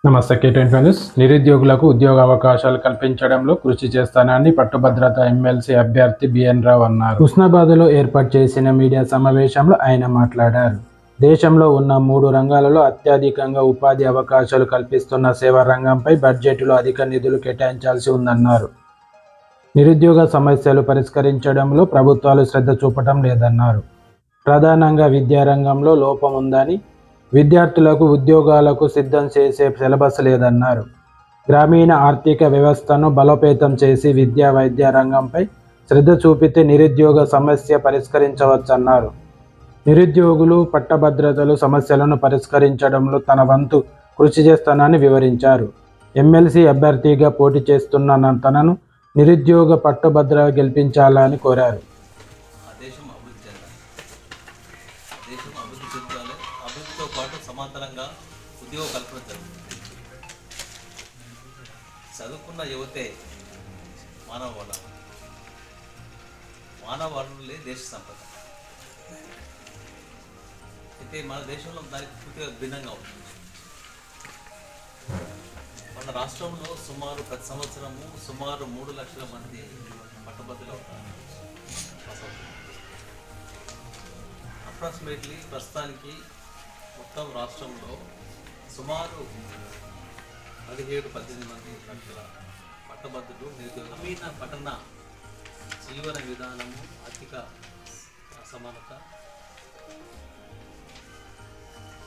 నమస్తే K24 news. నిరుద్యోగులకు ఉద్యోగ అవకాశాలు కల్పించడంలో కృషి చేస్తానని పట్టుభద్రత ఎమ్మెల్సీ అభ్యర్థి బిఎన్ రావు అన్నారు. హుస్నాబాద్లో ఏర్పాటు చేసిన మీడియా సమావేశంలో ఆయన మాట్లాడారు. దేశంలో ఉన్న 3 రంగాలలో అత్యధికంగా ఉపాధి అవకాశాలు కల్పిస్తున్న సేవా రంగంపై బడ్జెట్లో అధిక నిధులు కేటాయించాల్సి ఉందన్నారు. నిరుద్యోగ సమస్యలు పరిష్కరించడంలో ప్రభుత్వాలు శ్రద్ధ చూపటం లేదన్నారు. ప్రధానంగా విద్యారంగంలో లోపం ఉందని, విద్యార్థులకు ఉద్యోగాలకు సిద్ధం చేసే సిలబస్ లేదన్నారు. గ్రామీణ ఆర్థిక వ్యవస్థను బలోపేతం చేసి విద్యా వైద్య రంగంపై శ్రద్ధ చూపితే నిరుద్యోగ సమస్య పరిష్కరించవచ్చన్నారు. నిరుద్యోగులు పట్టభద్రతలు సమస్యలను పరిష్కరించడంలో తన వంతు కృషి చేస్తానని వివరించారు. ఎమ్మెల్సీ అభ్యర్థిగా పోటీ చేస్తున్న తనను నిరుద్యోగ పట్టుభద్ర గెలిపించాలని కోరారు. దేశం అభివృద్ధి చెందాలి. అభివృద్ధితో పాటు సమాంతరంగా ఉద్యోగ కల్పన జరుగుతుంది. చదువుకున్న యువతే మానవ వనరులే దేశ సంపద. అయితే మన దేశంలో దానికి పూర్తిగా భిన్నంగా ఉంటుంది. మన రాష్ట్రంలో ప్రతి సంవత్సరము సుమారు 3 లక్షల మంది పట్టభద్రులు అవుతారు. అప్రాక్సిమేట్లీ ప్రస్తుతానికి మొత్తం రాష్ట్రంలో సుమారు 17-18 మంది లక్షల పట్టభద్రులు గ్రామీణ పట్టణ జీవన విధానము, ఆర్థిక అసమానత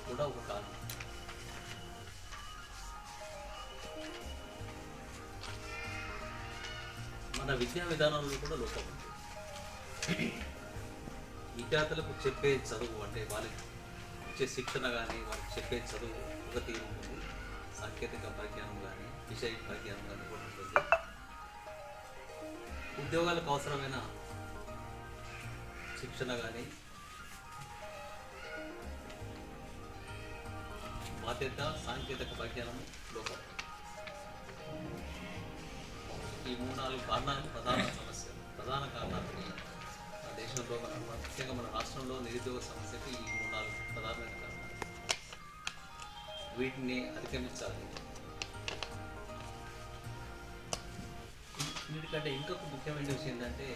కూడా ఒక కారణం. మన విద్యా విధానంలో కూడా లోపం ఉంది. విద్యార్థులకు చెప్పే చదువు అంటే వాళ్ళకి ఇచ్చే శిక్షణ కానీ వాళ్ళకి చెప్పే చదువు ఒక తీరు ఉంటుంది. సాంకేతిక పరిజ్ఞానం కానీ విషయ పరిజ్ఞానం కానీ కూడా ఉంటుంది. ఉద్యోగాలకు అవసరమైన శిక్షణ కానీ బాధ్యత, సాంకేతిక పరిజ్ఞానం లోపం. ఈ 3-4 కారణాలు ప్రధాన కారణాలు దేశంలో, ముఖ్యంగా మన రాష్ట్రంలో నిరుద్యోగ సమస్యకి ఈ 3-4 ప్రధానమైన కారణాలు. వీటిని అధిగమించాలి. వీటికంటే ఇంకొక ముఖ్యమైన విషయం ఏంటంటే